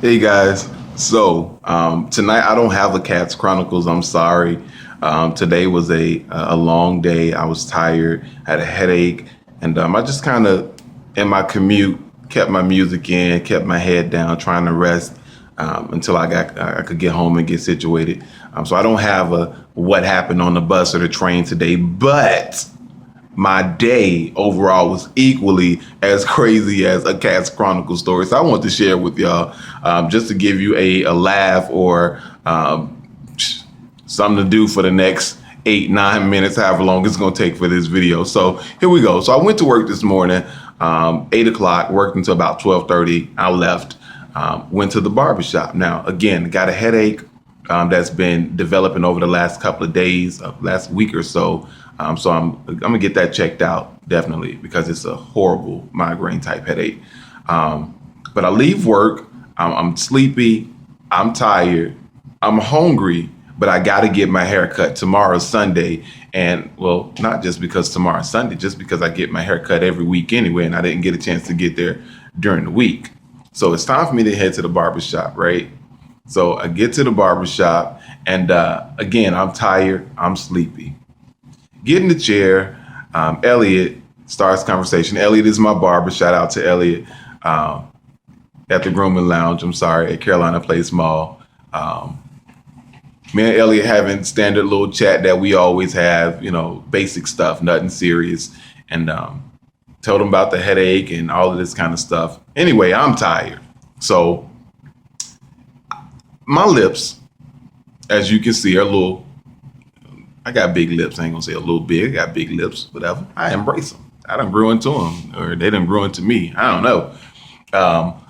Hey guys, tonight I don't have the Cats Chronicles. I'm sorry. Today was a long day. I was tired, had a headache, and I just kind of in my commute kept my music in, kept my head down, trying to rest until I could get home and get situated. So I don't have a what happened on the bus or the train today, but my day overall was equally as crazy as a Cats Chronicle story. So I want to share with y'all just to give you a laugh or something to do for the next 8, 9 minutes, however long it's going to take for this video. So here we go. So I went to work this morning, 8 o'clock, worked until about 12:30. I left, went to the barbershop. Now, again, got a headache that's been developing over the last couple of days, last week or so. So I'm gonna get that checked out definitely because it's a horrible migraine type headache. But I leave work. I'm sleepy. I'm tired. I'm hungry. But I got to get my hair cut. Tomorrow's Sunday, and well, not just because tomorrow's Sunday, just because I get my hair cut every week anyway, and I didn't get a chance to get there during the week. So it's time for me to head to the barbershop, right? So I get to the barbershop, and again, I'm tired. I'm sleepy. Get in the chair. Elliot starts conversation. Elliot is my barber. Shout out to Elliot at the grooming lounge. I'm sorry, at Carolina Place Mall. Me and Elliot having standard little chat that we always have, basic stuff, nothing serious. And told him about the headache and all of this kind of stuff. Anyway, I'm tired. So my lips, as you can see, are a little. I got big lips. I ain't gonna say a little big. I got big lips, whatever. I embrace them. I done grew into them, or they done grew into me. I don't know.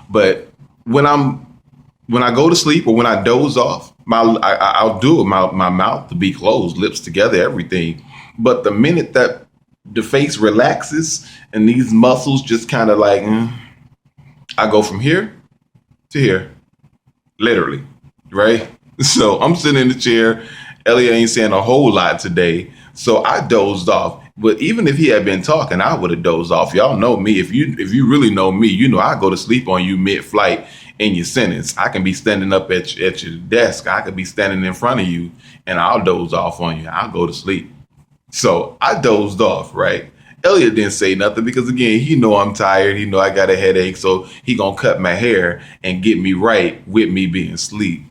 But when I go to sleep or when I doze off, I'll do it. My mouth to be closed, lips together, everything. But the minute that the face relaxes and these muscles just kind of like, I go from here to here, literally, right? So I'm sitting in the chair. Elliot ain't saying a whole lot today, so I dozed off. But even if he had been talking, I would have dozed off. Y'all know me. If you really know me, you know I go to sleep on you mid-flight in your sentence. I can be standing up at your desk. I could be standing in front of you, and I'll doze off on you. I'll go to sleep. So I dozed off, right? Elliot didn't say nothing because, again, he know I'm tired. He know I got a headache, so he gonna cut my hair and get me right with me being asleep.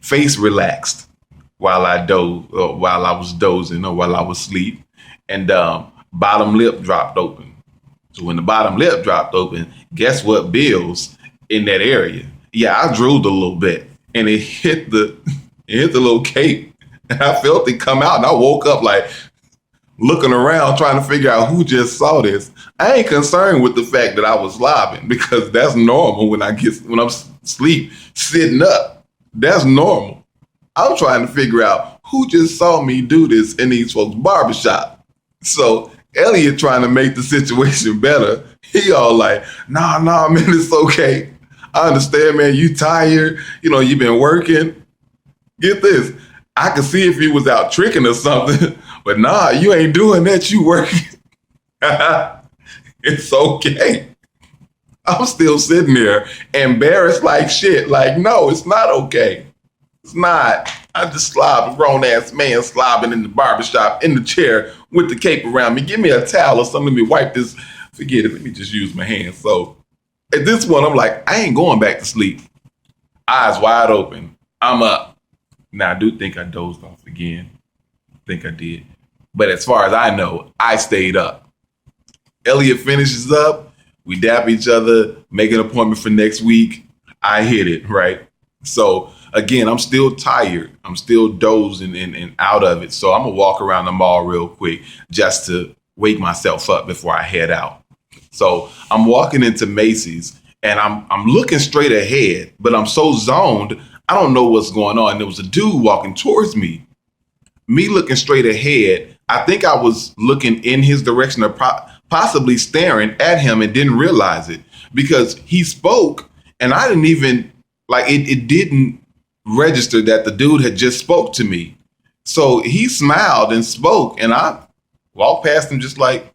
Face relaxed while while I was dozing or while I was asleep, and bottom lip dropped open. So when the bottom lip dropped open, guess what bills in that area? Yeah, I drooled a little bit, and it hit the little cape, and I felt it come out, and I woke up like looking around trying to figure out who just saw this. I ain't concerned with the fact that I was slobbing because that's normal when I'm asleep sitting up. That's normal. I'm trying to figure out who just saw me do this in these folks' barbershop. So Elliot trying to make the situation better. He all like, nah, man, it's okay. I understand, man. You tired. You've been working. Get this. I could see if he was out tricking or something, but nah, you ain't doing that. You working. It's okay. I'm still sitting there embarrassed like shit. Like, no, it's not okay. It's not. I just slobbed, a grown ass man slobbing in the barbershop in the chair with the cape around me. Give me a towel or something. Let me wipe this. Forget it. Let me just use my hands. So at this point, I'm like, I ain't going back to sleep. Eyes wide open. I'm up. Now, I do think I dozed off again. I think I did. But as far as I know, I stayed up. Elliot finishes up. We dap each other, make an appointment for next week. I hit it, right? So again, I'm still tired. I'm still dozing and out of it. So I'm gonna walk around the mall real quick just to wake myself up before I head out. So I'm walking into Macy's and I'm looking straight ahead, but I'm so zoned, I don't know what's going on. There was a dude walking towards me. Me looking straight ahead, I think I was looking in his direction or possibly staring at him and didn't realize it because he spoke and I didn't even it didn't register that the dude had just spoke to me. So he smiled and spoke and I walked past him just like,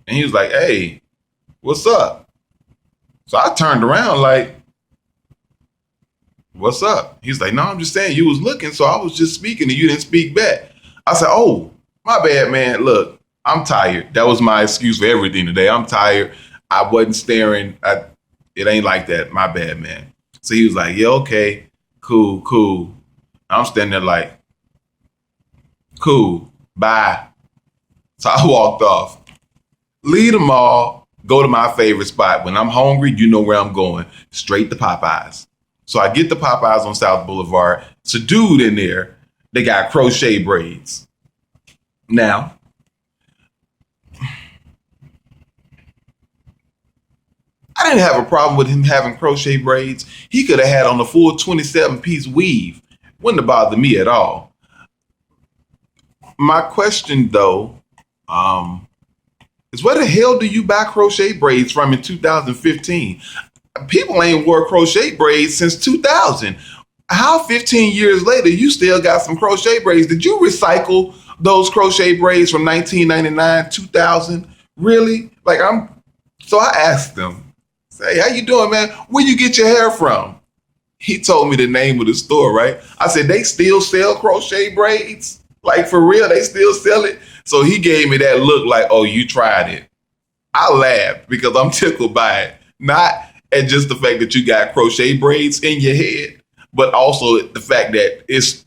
and he was like, hey, what's up? So I turned around like, what's up? He's like, no, I'm just saying you was looking, so I was just speaking and you didn't speak back. I said, oh, my bad, man. Look, I'm tired. That was my excuse for everything today. I'm tired. I wasn't staring. It ain't like that. My bad, man. So he was like, yeah, okay, cool, cool. I'm standing there like, cool, bye. So I walked off. Leave them all, go to my favorite spot. When I'm hungry, you know where I'm going. Straight to Popeyes. So I get to Popeyes on South Boulevard. It's a dude in there. They got crochet braids. Now, I didn't have a problem with him having crochet braids. He could have had on a full 27-piece weave. Wouldn't have bothered me at all. My question, though, is where the hell do you buy crochet braids from in 2015? People ain't wore crochet braids since 2000. How 15 years later you still got some crochet braids? Did you recycle those crochet braids from 1999, 2000? Really? So I asked them, say, how you doing, man? Where you get your hair from? He told me the name of the store, right? I said, they still sell crochet braids? Like, for real, they still sell it? So he gave me that look like, oh, you tried it. I laughed because I'm tickled by it. Not at just the fact that you got crochet braids in your head, but also the fact that it's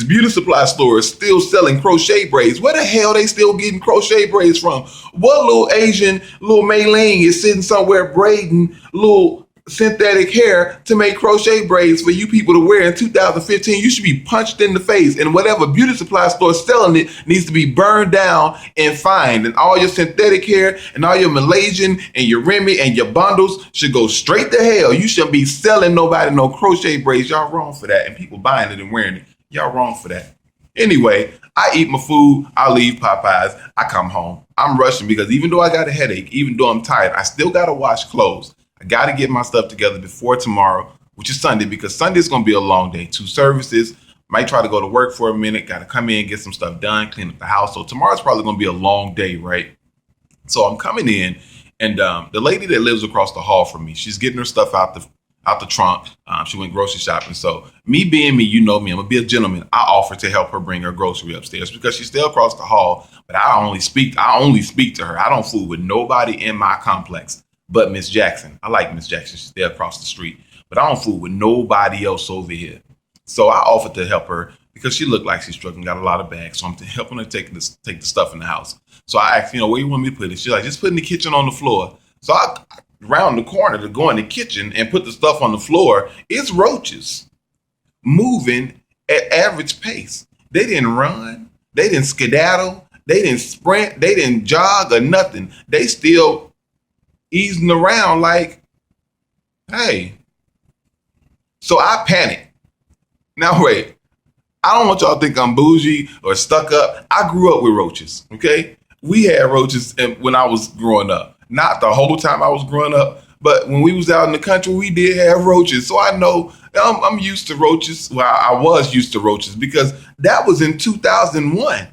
beauty supply stores still selling crochet braids. Where the hell they still getting crochet braids from? What little Asian, little Mei-Ling is sitting somewhere braiding little synthetic hair to make crochet braids for you people to wear in 2015? You should be punched in the face, and whatever beauty supply store selling it needs to be burned down and fined, and all your synthetic hair and all your Malaysian and your Remy and your bundles should go straight to hell. You shouldn't be selling nobody no crochet braids. Y'all wrong for that, and people buying it and wearing it. Y'all wrong for that. Anyway, I eat my food, I leave Popeyes, I come home. I'm rushing because even though I got a headache, even though I'm tired, I still gotta wash clothes. I got to get my stuff together before tomorrow, which is Sunday, because Sunday is going to be a long day. 2 services. Might try to go to work for a minute. Got to come in, get some stuff done, clean up the house. So tomorrow's probably going to be a long day, right? So I'm coming in, and the lady that lives across the hall from me, she's getting her stuff out the trunk. She went grocery shopping. So me being me, you know me, I'm gonna be a gentleman. I offered to help her bring her grocery upstairs because she's still across the hall. But I only speak to her. I don't fool with nobody in my complex but Miss Jackson. I like Miss Jackson. She's there across the street. But I don't fool with nobody else over here. So I offered to help her because she looked like she's struggling, got a lot of bags. So I'm helping her take the stuff in the house. So I asked, where you want me to put it? She's like, just put it in the kitchen on the floor. So I round the corner to go in the kitchen and put the stuff on the floor. It's roaches moving at average pace. They didn't run. They didn't skedaddle. They didn't sprint. They didn't jog or nothing. They still easing around like, hey. So I panicked. Now wait, I don't want y'all to think I'm bougie or stuck up. I grew up with roaches, okay? We had roaches when I was growing up. Not the whole time I was growing up, but when we was out in the country, we did have roaches. So I know I'm used to roaches. Well, I was used to roaches because that was in 2001.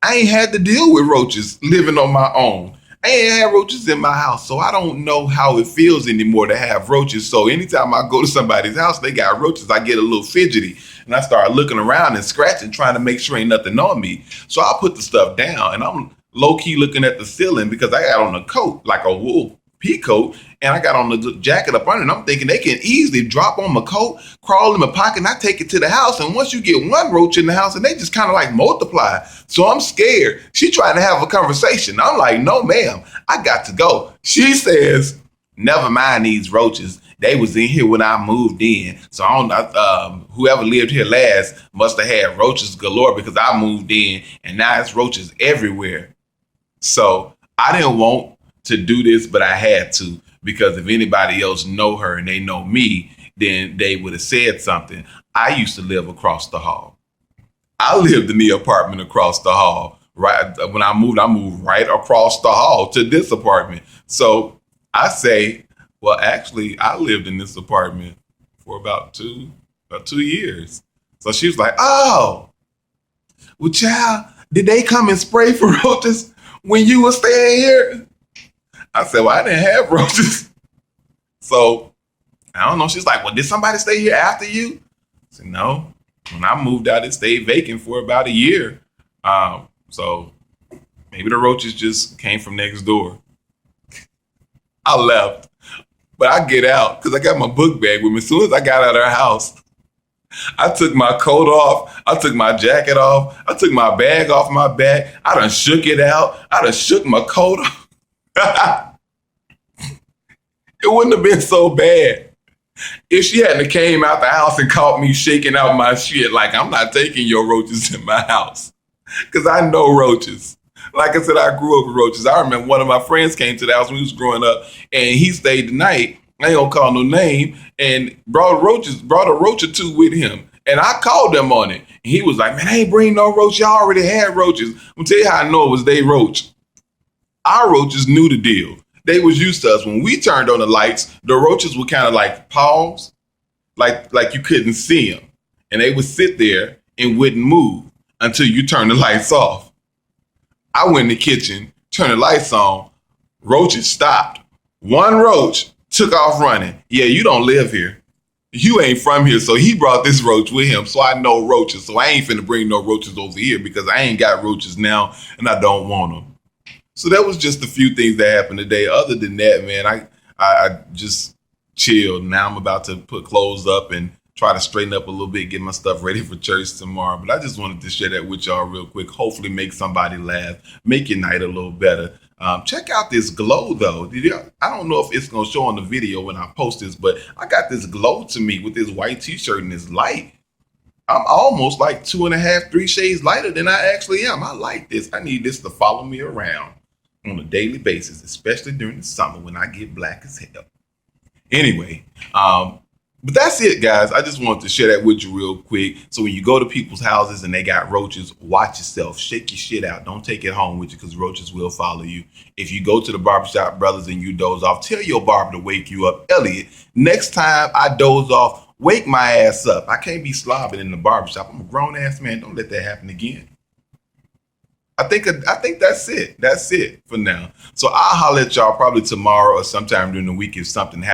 I ain't had to deal with roaches living on my own. I ain't had roaches in my house, so I don't know how it feels anymore to have roaches. So anytime I go to somebody's house, they got roaches, I get a little fidgety. And I start looking around and scratching, trying to make sure ain't nothing on me. So I put the stuff down, and I'm low-key looking at the ceiling because I got on a coat, like a wool pea coat, and I got on the jacket up under, and I'm thinking they can easily drop on my coat, crawl in my pocket, and I take it to the house. And once you get one roach in the house, and they just kind of like multiply. So I'm scared. She trying to have a conversation. I'm like, no, ma'am, I got to go. She says, never mind these roaches. They was in here when I moved in. So I don't whoever lived here last must have had roaches galore because I moved in, and now it's roaches everywhere. So I didn't want to do this, but I had to, because if anybody else know her and they know me, then they would have said something. I used to live across the hall. I lived in the apartment across the hall. Right when I moved right across the hall to this apartment. So I say, well, actually, I lived in this apartment for about two years. So she was like, oh, well, child, did they come and spray for roaches when you were staying here? I said, well, I didn't have roaches So I don't know. She's like, well, did somebody stay here after you? I said, no. When I moved out, it stayed vacant for about a year. So maybe the roaches just came from next door. I left, but I get out because I got my book bag with me. As soon as I got out of her house, I took my coat off. I took my jacket off. I took my bag off my back. I done shook it out. I done shook my coat off. It wouldn't have been so bad if she hadn't came out the house and caught me shaking out my shit. Like, I'm not taking your roaches in my house because I know roaches. Like I said, I grew up with roaches. I remember one of my friends came to the house when he was growing up, and he stayed the night. I ain't gonna call no name, and brought a roach or two with him. And I called them on it. And he was like, man, I ain't bring no roach. Y'all already had roaches. I'm gonna tell you how I know it was they roach. Our roaches knew the deal. They was used to us. When we turned on the lights, the roaches would kind of like pause, like you couldn't see them. And they would sit there and wouldn't move until you turn the lights off. I went in the kitchen, turned the lights on, roaches stopped. One roach took off running. Yeah, you don't live here. You ain't from here. So he brought this roach with him. So I know roaches. So I ain't finna bring no roaches over here because I ain't got roaches now and I don't want them. So that was just a few things that happened today. Other than that, man, I just chilled. Now I'm about to put clothes up and try to straighten up a little bit, get my stuff ready for church tomorrow. But I just wanted to share that with y'all real quick. Hopefully make somebody laugh, make your night a little better. Check out this glow though. I don't know if it's going to show on the video when I post this, but I got this glow to me with this white t-shirt and this light. I'm almost like 2.5, 3 shades lighter than I actually am. I like this. I need this to follow me around on a daily basis, especially during the summer when I get black as hell. Anyway, but that's it, guys. I just wanted to share that with you real quick. So when you go to people's houses and they got roaches, watch yourself. Shake your shit out. Don't take it home with you because roaches will follow you. If you go to the barbershop, brothers, and you doze off, tell your barber to wake you up. Elliot, next time I doze off, wake my ass up. I can't be slobbing in the barbershop. I'm a grown-ass man. Don't let that happen again. I think that's it. That's it for now. So I'll holler at y'all probably tomorrow or sometime during the week if something happens.